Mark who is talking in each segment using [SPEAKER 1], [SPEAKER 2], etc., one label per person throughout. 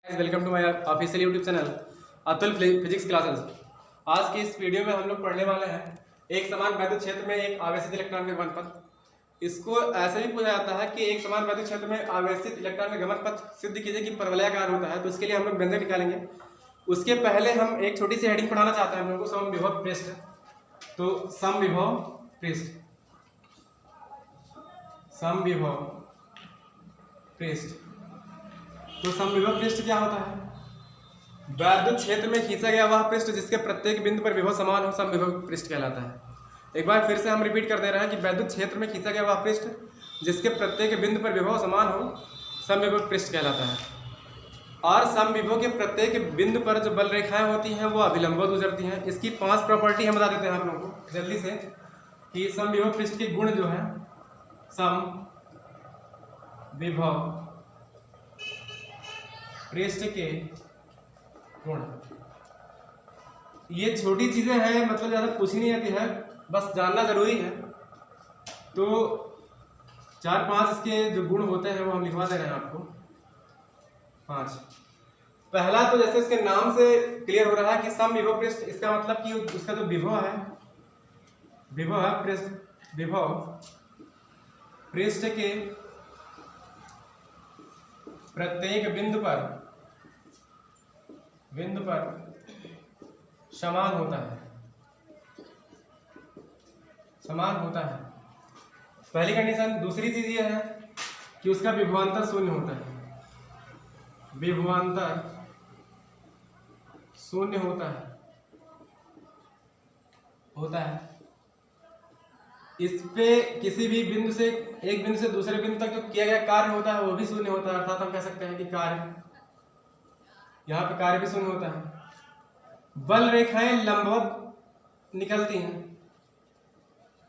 [SPEAKER 1] Welcome to my official YouTube channel Atul physics classes. आज की इस वीडियो में हम लोग पढ़ने वाले हैं एक समान वैद्युत क्षेत्र में एक आवेशित इलेक्ट्रॉन के गमन पथ। इसको ऐसे भी पूछा जाता है कि एक समान वैद्युत क्षेत्र में आवेशित इलेक्ट्रॉन का गमन पथ सिद्ध कीजिए कि परवलयाकार होता है। तो इसके लिए हम लोग व्यंजक निकालेंगे। उसके पहले हम एक छोटी सी हेडिंग पढ़ाना चाहते हैं हम लोग को, समविभव पृष्ठ। तो समविभव पृष्ठ, समविभव पृष्ठ। तो समविभव पृष्ठ क्या होता है? वैद्युत क्षेत्र में खींचा गया वह पृष्ठ जिसके प्रत्येक बिंदु पर विभव समान हो, समविभव पृष्ठ कहलाता है। एक बार फिर से हम रिपीट कर दे रहे हैं कि वैद्युत क्षेत्र में खींचा गया वह पृष्ठ जिसके प्रत्येक बिंदु पर विभव समान हो, समविभव पृष्ठ कहलाता है। और समविभव के प्रत्येक बिंदु पर जो बल रेखाएं होती हैं वो अभिलंबवत गुजरती हैं। इसकी 5 प्रॉपर्टी हम बता देते हैं आप लोगों को जल्दी से कि समविभव पृष्ठ के गुण जो है, समविभव पृष्ठ के गुण। ये छोटी चीजें हैं, मतलब ज्यादा पूछी नहीं आती है, बस जानना जरूरी है। तो 4-5 इसके जो गुण होते हैं वो हम लिखवा दे रहे हैं आपको। 5। पहला तो जैसे इसके नाम से क्लियर हो रहा है कि समविभव पृष्ठ, इसका मतलब कि उसका जो विभव है, विभव है पृष्ठ, विभव पृष्ठ के प्रत्येक बिंदु पर समान होता है, समान होता है। पहली कंडीशन। दूसरी चीज ये है कि उसका विभवांतर शून्य होता है, विभवांतर शून्य होता है। इस पे किसी भी बिंदु से, एक बिंदु से दूसरे बिंदु तक जो किया गया कार्य होता है वो भी शून्य होता है। अर्थात हम कह सकते हैं कि कार्य, यहाँ पे कार्य भी शून्य होता है। बल रेखाएं लंबवत निकलती हैं,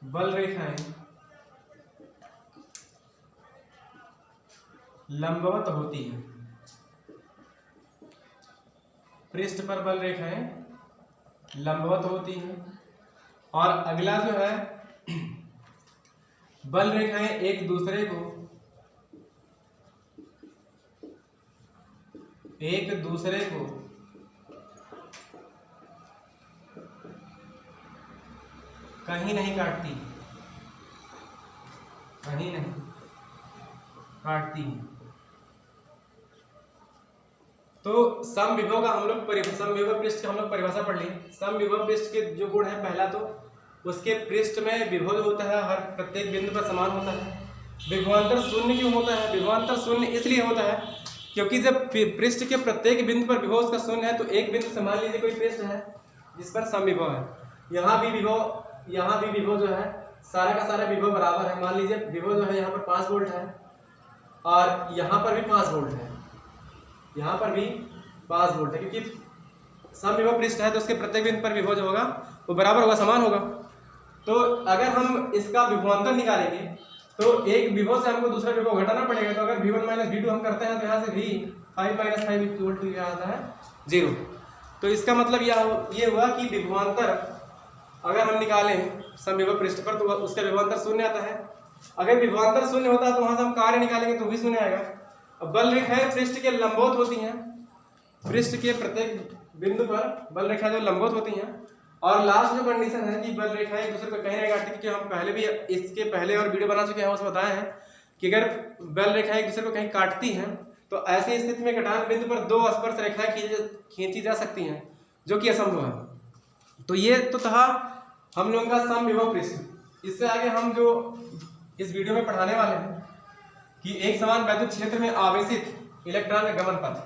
[SPEAKER 1] बल रेखाएं लंबवत होती हैं, पृष्ठ पर बल रेखाएं लंबवत होती हैं। और अगला जो है, बल रेखाएं एक दूसरे को कहीं नहीं काटती, कहीं नहीं काटती। तो समविभव का हम लोग समविभव पृष्ठ की हम लोग परिभाषा पढ़ ली। समविभव पृष्ठ के जो गुण है, पहला तो उसके पृष्ठ में विभव होता है, हर प्रत्येक बिंदु पर समान होता है। विभवांतर शून्य क्यों होता है? विभवांतर शून्य इसलिए होता है क्योंकि जब पृष्ठ के प्रत्येक बिंदु पर विभव उसका शून्य है, तो एक बिंदु से मान लीजिए कोई पृष्ठ है जिस पर समविभव है, यहाँ भी विभव जो है, सारा का सारा विभव बराबर है। मान लीजिए विभव जो है यहाँ पर 5 वोल्ट है और यहाँ पर भी 5 वोल्ट है, यहाँ पर भी 5 वोल्ट है, क्योंकि समविभव पृष्ठ है तो उसके प्रत्येक बिंदु पर विभव जो होगा वो बराबर होगा, समान होगा। तो अगर हम इसका विभवांतर निकालेंगे तो एक विभव से हमको दूसरा विभव घटाना पड़ेगा। तो अगर V1 - V2 हम करते हैं तो यहाँ से V5 - 5 इक्वल टू क्या आता है? 0। तो इसका मतलब ये हुआ कि विभवांतर अगर हम निकालें समविभव पृष्ठ पर तो उसका विभवांतर शून्य आता है। अगर विभवांतर शून्य होता है तो वहां से हम कार्य निकालेंगे तो भी शून्य आएगा। अब बल रेखाएं पृष्ठ के लंबवत होती हैं, पृष्ठ के प्रत्येक बिंदु पर बल रेखाएं जो लंबवत होती हैं। और लास्ट जो कंडीशन है कि बल रेखाएं एक दूसरे को कहीं नहीं काटती, क्योंकि हम पहले भी इसके पहले और वीडियो बना चुके हैं, उसमें बताया है कि अगर बल रेखाएं एक दूसरे को कहीं काटती हैं तो ऐसी स्थिति में कटान बिंदु पर 2 स्पर्श रेखाएं खींची जा सकती हैं, जो कि असंभव है। तो ये तो था हम लोगों का समविभव पृष्ठ। इससे आगे हम जो इस वीडियो में पढ़ाने वाले हैं कि एक समान वैद्युत क्षेत्र में आवेशित इलेक्ट्रॉन का गमन पथ।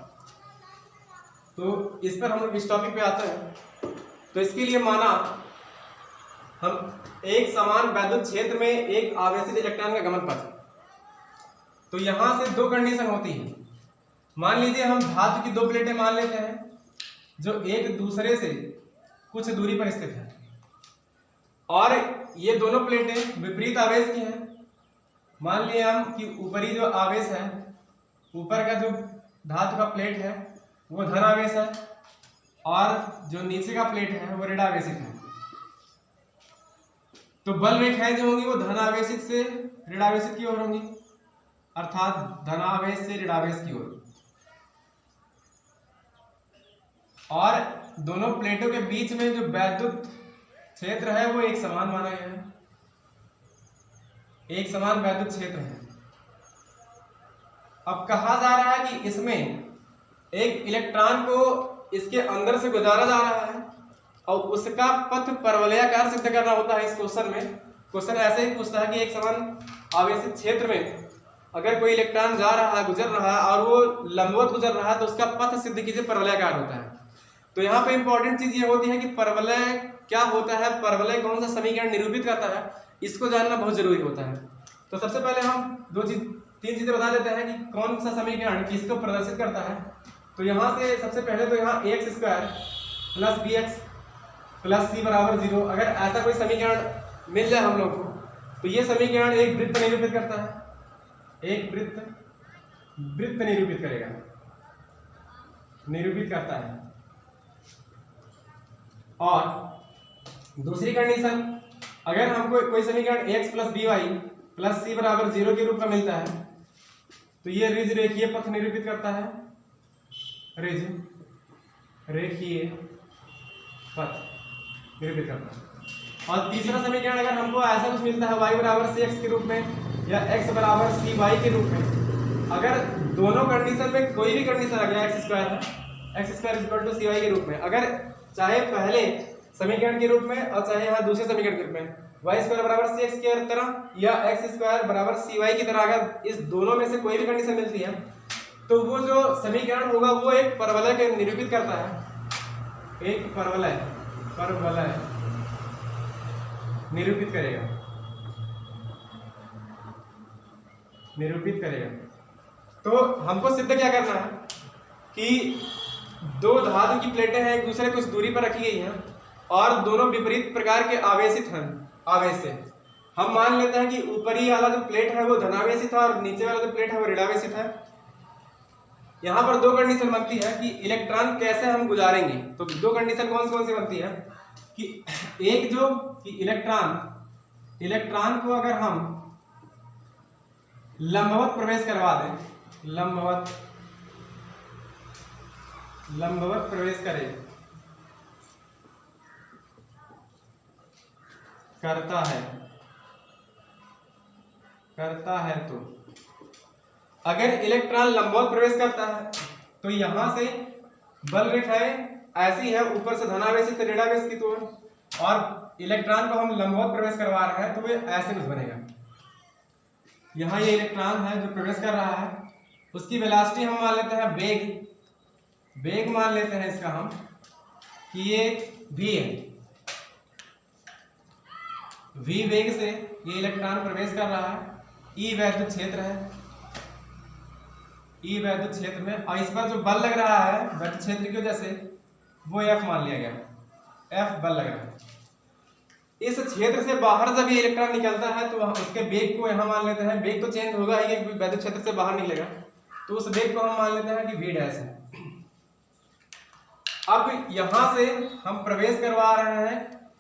[SPEAKER 1] तो इस पर हम लोग इस टॉपिक पे आते हैं। तो इसके लिए माना हम एक समान वैद्युत क्षेत्र में एक आवेशित इलेक्ट्रॉन का गमन पथ। तो यहां से 2 कंडीशन होती है। मान लीजिए हम धातु की 2 प्लेटें मान लेते हैं जो एक दूसरे से कुछ दूरी पर स्थित है, और ये दोनों प्लेटें विपरीत आवेश की हैं। मान लिए हम कि ऊपरी जो आवेश है, ऊपर का जो धातु का प्लेट है वो धन आवेश है, और जो नीचे का प्लेट है वो ऋण आवेशित है। तो बल रेखाएं जो होंगी वो धनावेशित से ऋणावेशित की ओर होंगी, अर्थात धनावेश से ऋणावेश की ओर। और दोनों प्लेटों के बीच में जो वैद्युत क्षेत्र है वो एक समान माना गया है, एक समान वैद्युत क्षेत्र है। अब कहा जा रहा है कि इसमें एक इलेक्ट्रॉन को इसके अंदर से गुजारा जा रहा है और उसका पथ परवलयाकार सिद्ध करना होता है। इस क्वेश्चन में क्वेश्चन ऐसे ही पूछता है कि एक समान आवेशित क्षेत्र में अगर कोई इलेक्ट्रॉन जा रहा है, गुजर रहा है और वो लंबवत गुजर रहा है तो उसका पथ सिद्ध कीजिए परवलयाकार होता है। तो यहाँ पे इंपॉर्टेंट चीज ये होती है कि परवलय क्या होता है, परवलय कौन सा समीकरण निरूपित करता है, इसको जानना बहुत जरूरी होता है। तो सबसे पहले हम तीन चीजें बता देते हैं कि कौन सा समीकरण किसको प्रदर्शित करता है। तो यहाँ से सबसे पहले तो यहाँ x square plus b x plus c बराबर 0, अगर ऐसा कोई समीकरण मिल जाए हम लोग को तो ये समीकरण एक वृत्त निरूपित करता है, एक वृत्त निरूपित करेगा, निरूपित करता है। और दूसरी कंडीशन, अगर हमको कोई समीकरण x plus b y plus c बराबर 0 के रूप में मिलता है तो ये ऋज रेखीय पथ निरूपित करता है, ऋज रेखीय पथ निरूपित करता है। और तीसरा समीकरण अगर हमको ऐसा कुछ मिलता है y बराबर सी एक्स के रूप में या x बराबर सी वाई के रूप में, अगर दोनों कंडीशन में कोई भी कंडीशन आ गया x square equal to c y के रूप में, अगर चाहे पहले समीकरण के रूप में और चाहे यहाँ दूसरे समीकरण के रूप में वाई स्क्वायर बराबर सी एक्स की तरह या एक्स स्क्वायर बराबर सी वाई की तरह, अगर इस दोनों में से कोई भी कंडीशन मिलती है तो वो जो समीकरण होगा वो एक परवलय के निरूपित करता है, एक परवलय निरूपित करेगा। तो हमको सिद्ध क्या करना है कि दो धातु की प्लेटें हैं, एक दूसरे कुछ दूरी पर रखी गई हैं और दोनों विपरीत प्रकार के आवेशित हैं। आवेश से हम मान लेते हैं कि ऊपरी वाला जो प्लेट है वो धनावेशित है और नीचे वाला जो प्लेट है वो ऋणावेशित है। यहाँ पर दो कंडीशन बनती है कि इलेक्ट्रॉन कैसे हम गुजारेंगे। तो दो कंडीशन कौन सी बनती है कि एक जो कि इलेक्ट्रॉन को अगर हम लंबवत प्रवेश करवा दें, लंबवत प्रवेश करता है तो अगर इलेक्ट्रॉन लंबवत प्रवेश करता है तो यहां से बल रेखाएं ऐसी है, ऊपर से धनावेश से ऋणावेश की ओर, और इलेक्ट्रॉन को हम लंबवत प्रवेश करवा रहे हैं तो वे ऐसे कुछ बनेगा। यहाँ ये इलेक्ट्रॉन है जो प्रवेश कर रहा है, उसकी वेलोसिटी हम मान लेते हैं वेग मान लेते हैं इसका हम कि ये v है, v वेग से ये इलेक्ट्रॉन प्रवेश कर रहा है, E वैद्युत क्षेत्र है, E वैद्युत क्षेत्र में, और इस पर जो बल लग रहा है वैद्युत क्षेत्र की वजह से वो F मान लिया गया, F बल लग रहा है। इस क्षेत्र से बाहर जब ये इलेक्ट्रॉन निकलता है तो उसके वेग को यहाँ मान लेते हैं, वेग तो चेंज होगा ही कि वैद्युत क्षेत्र से बाहर निकलेगा, तो उस वेग को हम मान लेते हैं कि v डैश है। अब यहाँ से हम प्रवेश करवा रहे हैं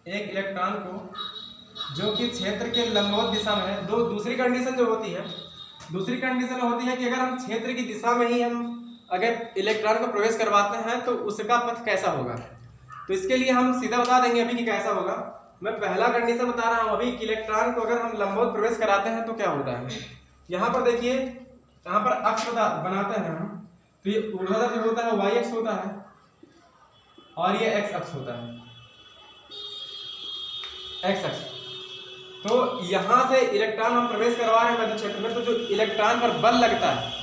[SPEAKER 1] एक इलेक्ट्रॉन को जो कि क्षेत्र के लंबवत दिशा में है। दूसरी कंडीशन जो होती है, कि अगर हम क्षेत्र की दिशा में ही हम अगर इलेक्ट्रॉन को प्रवेश करवाते हैं तो उसका पथ कैसा होगा। तो इसके लिए हम सीधा बता देंगे अभी कि कैसा होगा। मैं पहला कंडीशन बता रहा हूँ अभी कि इलेक्ट्रॉन को अगर हम लंबवत प्रवेश कराते हैं तो क्या होता है। यहाँ पर देखिए, यहाँ पर अक्ष बनाते हैं हम, तो ये ऊर्ध्वाधर जो होता है वाई अक्ष होता है और ये एक्स अक्ष होता है, एक्स अक्ष। तो यहां से इलेक्ट्रॉन हम प्रवेश करवा रहे हैं वैद्युत क्षेत्र में, तो जो इलेक्ट्रॉन पर बल लगता है,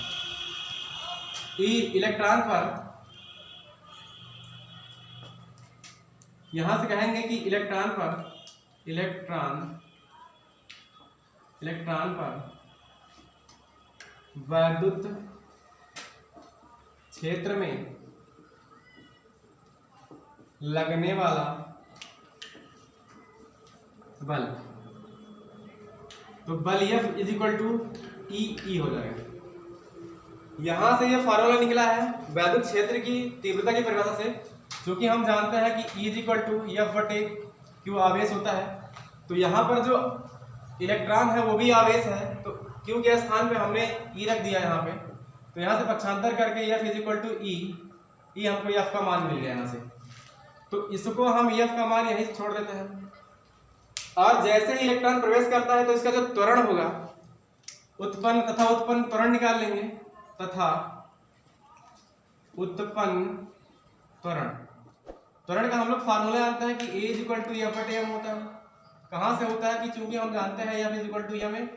[SPEAKER 1] इलेक्ट्रॉन पर, यहां से कहेंगे कि इलेक्ट्रॉन पर वैद्युत क्षेत्र में लगने वाला बल, तो बल F इज इक्वल टू ई हो जाएगा। यहां से ये फार्मूला निकला है वैद्युत क्षेत्र की तीव्रता की परिभाषा से, जो कि हम जानते हैं कि E is equal to F बटे Q आवेश होता है। तो यहाँ पर जो इलेक्ट्रॉन है वो भी आवेश है, तो Q के स्थान पे हमने E रख दिया यहाँ पे, तो यहाँ से पक्षांतर करके F is equal to E e हमको एफ का मान मिल गया यहाँ से, तो इसको हम एफ का मान यहीं छोड़ देते हैं। और जैसे ही इलेक्ट्रॉन प्रवेश करता है तो इसका जो त्वरण होगा उत्पन्न तथा उत्पन्न त्वरण निकाल लेंगे, तथा उत्पन्न त्वरण। त्वरण का हम लोग फार्मूला जानते हैं कि ए इज इक्वल टू एफ बटे एम होता है। कहाँ से होता है कि चूंकि हम जानते हैं f is equal to m है,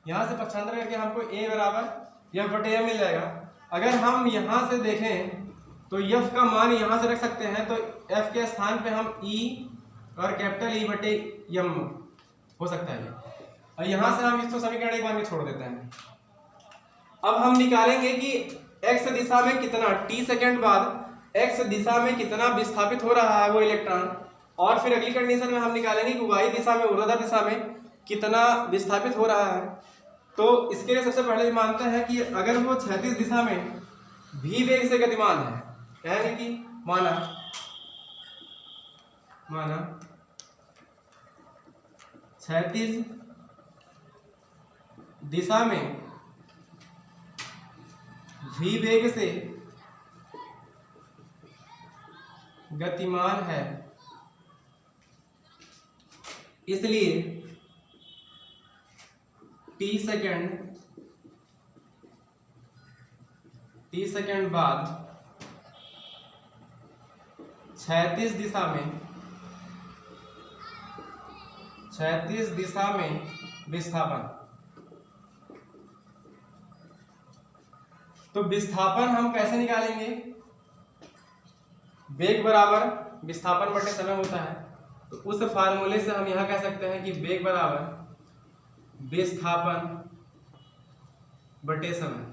[SPEAKER 1] यहाँ से पक्षांतर करके हमको ए बराबर एफ बटे एम मिल जाएगा। अगर हम यहाँ से देखें तो एफ का मान यहाँ से रख सकते हैं, तो एफ के स्थान पे हम ई और कैपिटल ई बटे एम हो सकता है, और यहाँ से हम इसको समीकरण एक बार में छोड़ देते हैं। अब हम निकालेंगे कि एक्स दिशा में कितना टी सेकेंड बाद एक्स दिशा में कितना विस्थापित हो रहा है वो इलेक्ट्रॉन, और फिर अगली कंडीशन में हम निकालेंगे कि वाई दिशा में ऊर्ध्वाधर दिशा में कितना विस्थापित हो रहा है। तो इसके लिए सबसे पहले मानते हैं कि अगर वो क्षैतिज दिशा में भी वेग से गतिमान है, यानी कि माना क्षैतिज दिशा में भी वेग से गतिमान है, इसलिए टी सेकेंड बाद क्षैतिज दिशा में विस्थापन। तो विस्थापन हम कैसे निकालेंगे? वेग बराबर विस्थापन बटे समय होता है, तो उस फार्मूले से हम यहां कह सकते हैं कि वेग बराबर विस्थापन बटे समय।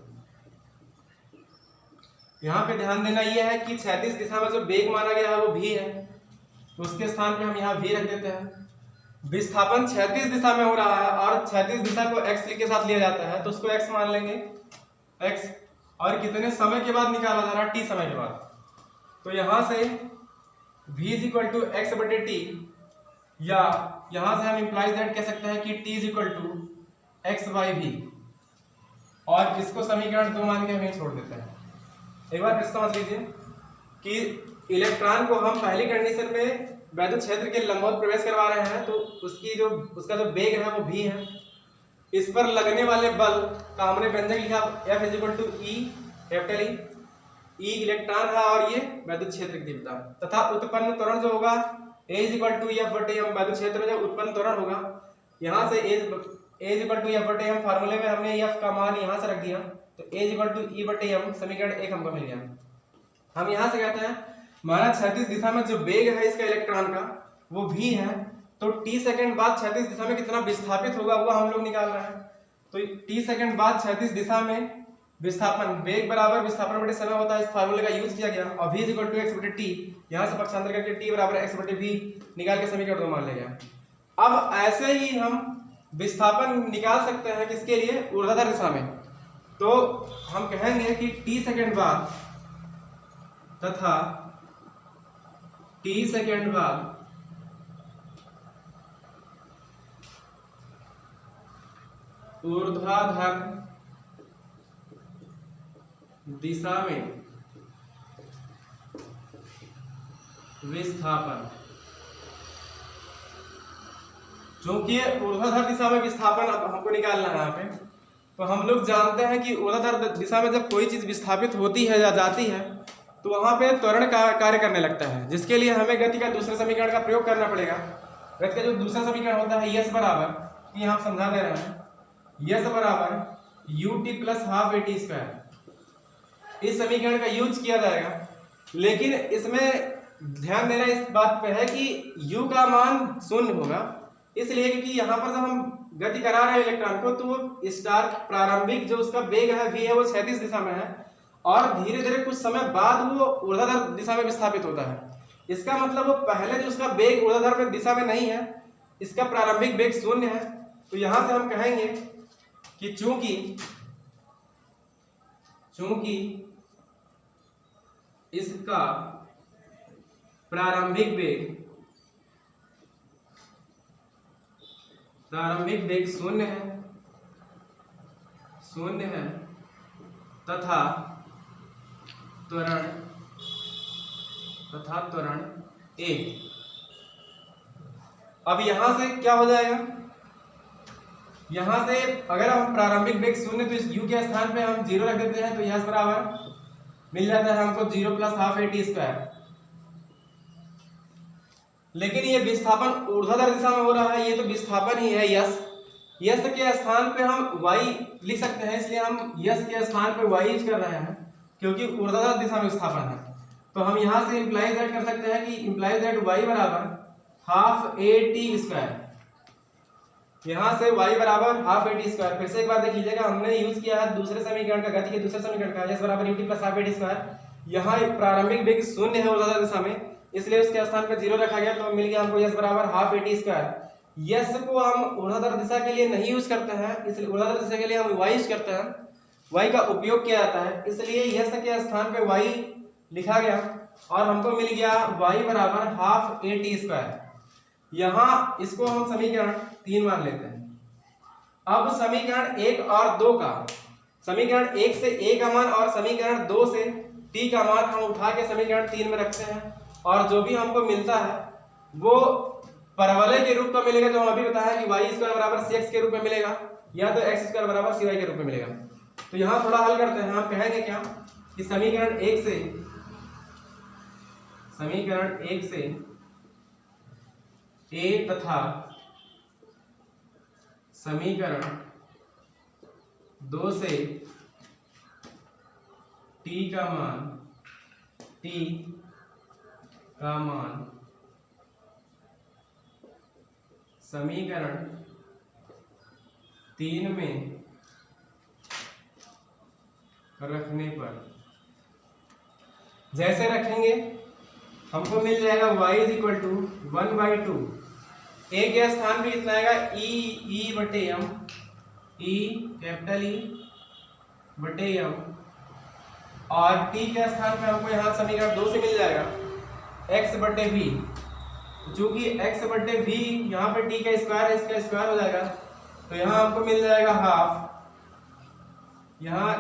[SPEAKER 1] यहाँ पे ध्यान देना यह है कि क्षैतिज दिशा में जो वेग माना गया है वो भी है, तो उसके स्थान पे हम यहाँ भी रख देते हैं। विस्थापन क्षैतिज दिशा में हो रहा है और क्षैतिज दिशा को एक्स के साथ लिया जाता है, तो उसको एक्स मान लेंगे एक्स, और कितने समय के बाद निकाला जा रहा है? टी समय के बाद। तो यहाँ से v is equal to x बटे टी, या यहाँ से हम इम्प्लाइज दैट कह सकते हैं कि t is equal to x by v, और इसको समीकरण 2 मान के हम छोड़ देते हैं। एक बार फिर समझ लीजिए कि इलेक्ट्रॉन को हम पहली कंडीशन में वैद्युत क्षेत्र के लंबवत प्रवेश करवा रहे हैं, तो उसका जो वेग है वो v है। इस पर लगने वाले बल का हमने व्यंजक लिखा F is equal to e capital e electron है और ये वैद्युत क्षेत्र की तीव्रता, तथा उत्पन्न त्वरण जो होगा A is equal to f बटे एम। वैद्युत क्षेत्र में जो उत्पन्न त्वरण होगा, यहाँ से A is equal to f बटे एम फार्मूले में हमने एफ का मान यहाँ से रख दिया, तो A इज इक्वल टू ई बटे एम समीकरण 1 हमको मिल गया। हम यहाँ से कहते हैं माना क्षैतिज दिशा में जो वेग है इसका इलेक्ट्रॉन का वो v है, तो टी सेकेंड बाद क्षैतिज दिशा में कितना विस्थापित होगा वो हम लोग निकाल रहे हैं। तो टी सेकेंड बाद क्षैतिज दिशा में विस्थापन वेग बराबर विस्थापन बटे समय होता है, इस फार्मूले का यूज किया गया, और v is equal to x बटे टी, यहाँ से पक्षांतर करके t बराबर एक्स बटे v निकाल के समीकरण 2 मान लिया। अब ऐसे ही हम विस्थापन निकाल सकते हैं किसके लिए? ऊर्ध्वाधर दिशा में। तो हम कहेंगे कि टी सेकेंड बाद तथा टी सेकेंड बाद ऊर्ध्वाधर दिशा में विस्थापन। क्योंकि ऊर्ध्वाधर दिशा में विस्थापन अब हमको निकालना है यहाँ पे, तो हम लोग जानते हैं कि ऊर्ध्वाधर दिशा में जब कोई चीज विस्थापित होती है या जाती है तो वहां पे त्वरण का कार्य करने लगता है, जिसके लिए हमें गति का दूसरे समीकरण का प्रयोग करना पड़ेगा। गति का जो दूसरा समीकरण होता है यस बराबर, यहाँ समझा दे रहे हैं, यस बराबर U T plus half A T square, इस समीकरण का यूज किया जाएगा। लेकिन इसमें ध्यान देना इस बात पे है कि u का मान 0 होगा, इसलिए क्योंकि यहाँ पर जब हम गति करा रहे हैं इलेक्ट्रॉन को, तो वो स्टार प्रारंभिक जो उसका वेग है v है वो क्षैतिज दिशा में है, और धीरे धीरे कुछ समय बाद वो ऊर्ध्वाधर दिशा में विस्थापित होता है। इसका मतलब वो पहले जो उसका वेग ऊर्ध्वाधर में दिशा में नहीं है, इसका प्रारंभिक वेग 0 है। तो यहाँ से हम कहेंगे कि चूंकि इसका प्रारंभिक वेग 0 है तथा त्वरण तथा त्वरण ए। अब यहां से क्या हो जाएगा, यहां से अगर हम प्रारंभिक वेग शून्य तो इस u के स्थान पे हम 0 रख देते हैं, तो यह बराबर मिल जाता है हमको 0 + ½ at²। लेकिन ये विस्थापन ऊर्ध्वाधर दिशा में हो रहा है, ये तो विस्थापन ही है यस। यस के स्थान पे हम y लिख सकते हैं, इसलिए हम यस के स्थान पे y यूज कर रहे हैं क्योंकि ऊर्ध्वाधर दिशा में विस्थापन है। तो हम यहाँ से इंप्लाइज दैट कर सकते हैं कि इंप्लाइज दैट y बराबर ½ at²। यहाँ से y बराबर ½ at²। फिर से एक बार देख लीजिएगा, हमने यूज किया है दूसरे समीकरण का, गति के दूसरे समीकरण का, s बराबर ut + ½ at²। यहाँ प्रारंभिक वेग शून्य है ऊर्ध्वाधर दिशा में, इसलिए उसके स्थान पर 0 रखा गया, तो मिल गया हमको s बराबर ½ at²। यस को हम ऊर्ध्वाधर दिशा के लिए नहीं यूज करते हैं, इसलिए ऊर्ध्वाधर दिशा के लिए हम y यूज करते हैं, y का उपयोग किया जाता है, इसलिए यस के स्थान पे y लिखा गया और हमको मिल गया y बराबर ½ at²। यहाँ इसको हम समीकरण 3 मान लेते हैं। अब समीकरण 1 और 2 का, समीकरण 1 से a का मान और समीकरण 2 से t का मान हम उठा के समीकरण 3 में रखते हैं, और जो भी हमको मिलता है वो परवलय के रूप में मिलेगा, जो हम अभी बताया कि y² बराबर cx के रूप में मिलेगा, या तो x² बराबर cy के रूप में मिलेगा। तो यहाँ थोड़ा हल करते हैं, हम कहेंगे क्या कि समीकरण 1 से a तथा समीकरण 2 से t का मान समीकरण 3 में रखने पर जैसे रखेंगे हमको मिल जाएगा y = 1/2। a के स्थान पे कितना आएगा E/m, E/M, और t के स्थान पे हमको यहाँ समीकरण 2 से मिल जाएगा x/v। चूंकि x/v यहाँ पे t का स्क्वायर है, इसका स्क्वायर हो जाएगा, तो यहाँ हमको मिल जाएगा ½ यहाँ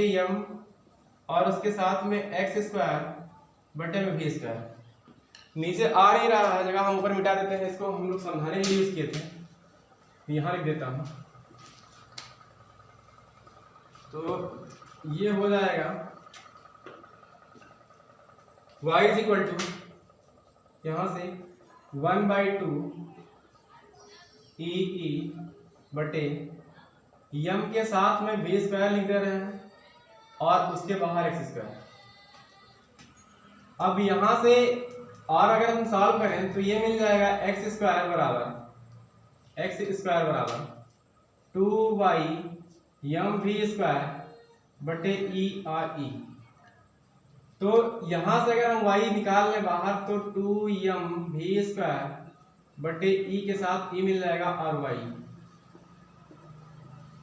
[SPEAKER 1] E/m और उसके साथ में x²/v²। नीचे आ नहीं रहा है जगह, हम ऊपर मिटा देते हैं, इसको हम लोग समझाने के लिए यूज किए थे, यहाँ लिख देता हूँ। तो ये हो जाएगा y = यहाँ से 1/2 E/m के साथ में v² लिख दे रहे हैं और उसके बाहर x²। अब यहाँ से और अगर हम सॉल्व करें तो ये मिल जाएगा x² बराबर 2y/mv²/e/e। तो यहाँ से अगर हम y निकाल लें बाहर तो 2mv²/e के साथ e मिल जाएगा और y,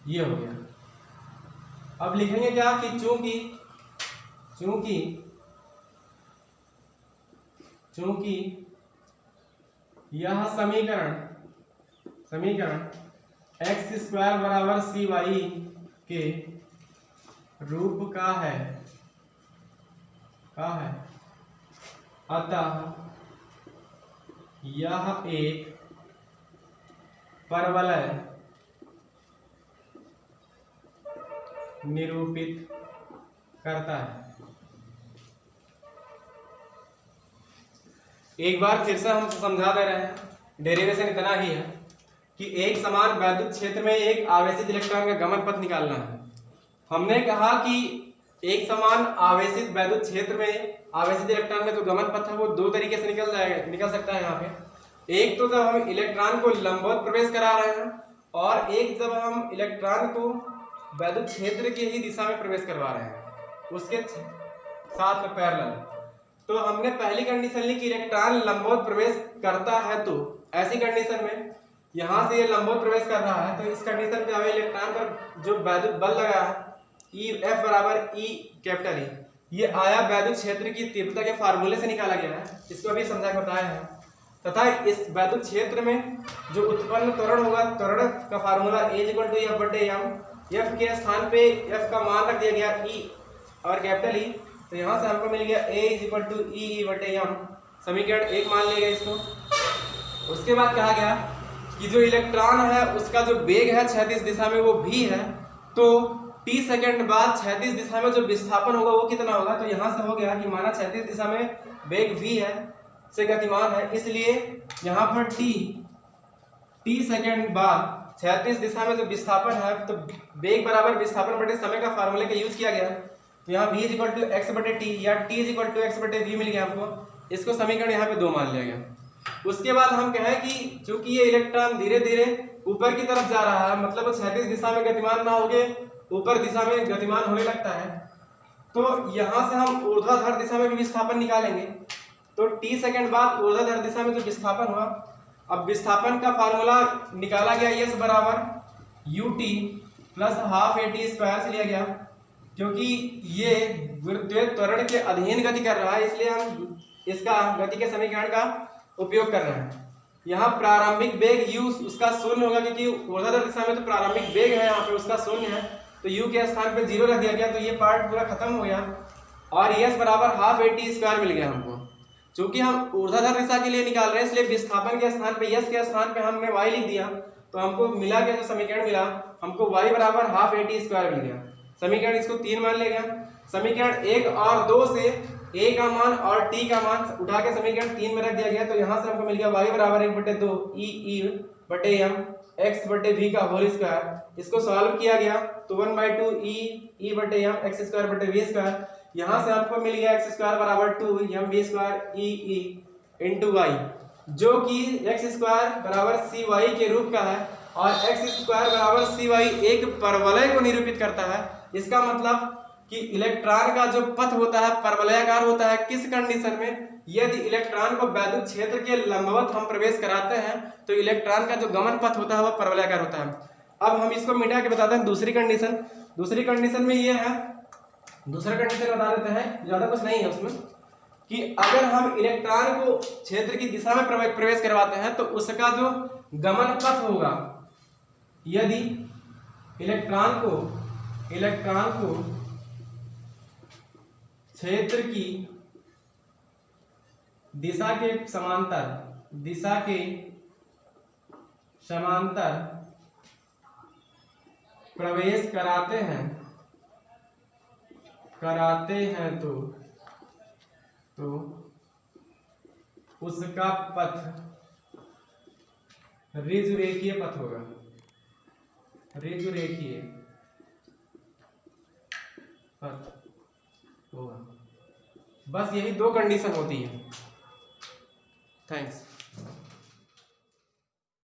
[SPEAKER 1] ये हो गया। अब लिखेंगे क्या कि चूंकि यह समीकरण x² बराबर cy के रूप का है, अतः यह एक परवलय निरूपित करता है। एक बार फिर से हम समझा दे रहे हैं, डेरिवेशन इतना ही है कि एक समान वैद्युत क्षेत्र में एक आवेशित इलेक्ट्रॉन का गमन पथ निकालना है। हमने कहा कि एक समान आवेशित वैद्युत क्षेत्र में आवेशित इलेक्ट्रॉन का जो गमन पथ है वो दो तरीके से निकल सकता है। यहाँ पे एक तो जब हम इलेक्ट्रॉन को लंबवत प्रवेश करा रहे हैं, और एक जब हम इलेक्ट्रॉन को वैद्युत क्षेत्र की ही दिशा में प्रवेश करवा रहे हैं उसके साथ में पैरेलल। तो हमने पहली कंडीशन ली कि इलेक्ट्रॉन लंबवत प्रवेश करता है, तो ऐसी कंडीशन में यहाँ से ये लंबवत प्रवेश कर रहा है, तो इस कंडीशन पे हमें इलेक्ट्रॉन पर जो वैद्युत बल लगा है F बराबर E, ये आया वैद्युत क्षेत्र की तीव्रता के फार्मूले से निकाला गया है, इसको अभी समझा के बताया है। तथा इस वैद्युत क्षेत्र में जो उत्पन्न त्वरण होगा, त्वरण का फार्मूला A = F/m। F के स्थान पे F का मान रख दिया गया E और E, तो यहाँ से हमको मिल गया a = e बटे m, समीकरण 1 मान लिया इसको। उसके बाद कहा गया कि जो इलेक्ट्रॉन है उसका जो वेग है क्षैतिज दिशा में वो v है, तो t सेकंड बाद क्षैतिज दिशा में जो विस्थापन होगा वो कितना होगा। तो यहाँ से हो गया कि माना क्षैतिज दिशा में वेग v है से गतिमान है, इसलिए यहाँ पर t सेकंड बाद क्षैतिज दिशा में जो विस्थापन है तो वेग बराबर विस्थापन बटे समय का फार्मूले का यूज किया गया। तो यहाँ v = x बटे t या t = x बटे v मिल गया हमको। इसको समीकरण यहाँ पे 2 मान लिया गया। उसके बाद हम कहें कि चूंकि ये इलेक्ट्रॉन धीरे धीरे ऊपर की तरफ जा रहा है, मतलब क्षैतिज दिशा में गतिमान ना होके ऊपर दिशा में गतिमान होने लगता है, तो यहाँ से हम ऊर्ध्वाधर दिशा में भी विस्थापन निकालेंगे। तो t सेकंड बाद ऊर्ध्वाधर दिशा में जो विस्थापन हुआ, अब विस्थापन का फार्मूला निकाला गया, S बराबर ut plus half at square से लिया गया, क्योंकि ये गुरुत्वीय त्वरण के अधीन गति कर रहा है, इसलिए हम इसका गति के समीकरण का उपयोग कर रहे हैं। यहाँ प्रारंभिक वेग u उसका शून्य होगा, क्योंकि ऊर्ध्वाधर दिशा में तो प्रारंभिक वेग है यहाँ पे उसका शून्य है, तो u के स्थान पे 0 रख दिया गया, तो ये पार्ट पूरा खत्म हो गया। और s बराबर हाफ at स्क्वायर मिल गया हमको। चूंकि हम ऊर्ध्वाधर दिशा के लिए निकाल रहे हैं, इसलिए विस्थापन के स्थान पे s के स्थान पे हमने y लिख दिया, तो हमको मिला क्या, जो समीकरण मिला हमको y बराबर हाफ at स्क्वायर मिल गया। समीकरण इसको 3 मान लिया गया। समीकरण 1 और 2 से a का मान और t का मान उठा के समीकरण 3 में रख दिया गया, तो यहाँ से हमको मिल गया y बराबर 1/2 e बटे m x बटे v का होल स्क्वायर। इसको सॉल्व किया गया तो 1/2 e बटे m x स्क्वायर बटे v स्क्वायर। यहाँ से आपको मिल गया x स्क्वायर बराबर 2 m v square e into y, जो कि x स्क्वायर बराबर cy के रूप का है, और x स्क्वायर बराबर cy एक परवलय को निरूपित करता है। इसका मतलब कि इलेक्ट्रॉन का जो पथ होता है परवलयाकार होता है। किस कंडीशन में, यदि इलेक्ट्रॉन को वैद्युत क्षेत्र के लंबवत हम प्रवेश कराते हैं तो इलेक्ट्रॉन का जो गमन पथ होता है वह परवलयाकार होता है। अब हम इसको मिटा के बताते हैं दूसरी कंडीशन। दूसरी कंडीशन में ये है, दूसरा कंडीशन बता देते हैं, ज्यादा कुछ नहीं है उसमें, कि अगर हम इलेक्ट्रॉन को क्षेत्र की दिशा में प्रवेश करवाते हैं तो उसका जो गमन पथ होगा, यदि इलेक्ट्रॉन को क्षेत्र की दिशा के समांतर प्रवेश कराते हैं तो उसका पथ ऋजुरेखीय पथ होगा, ऋजुरेखीय पथ होगा। बस यही 2 कंडीशन होती है। थैंक्स।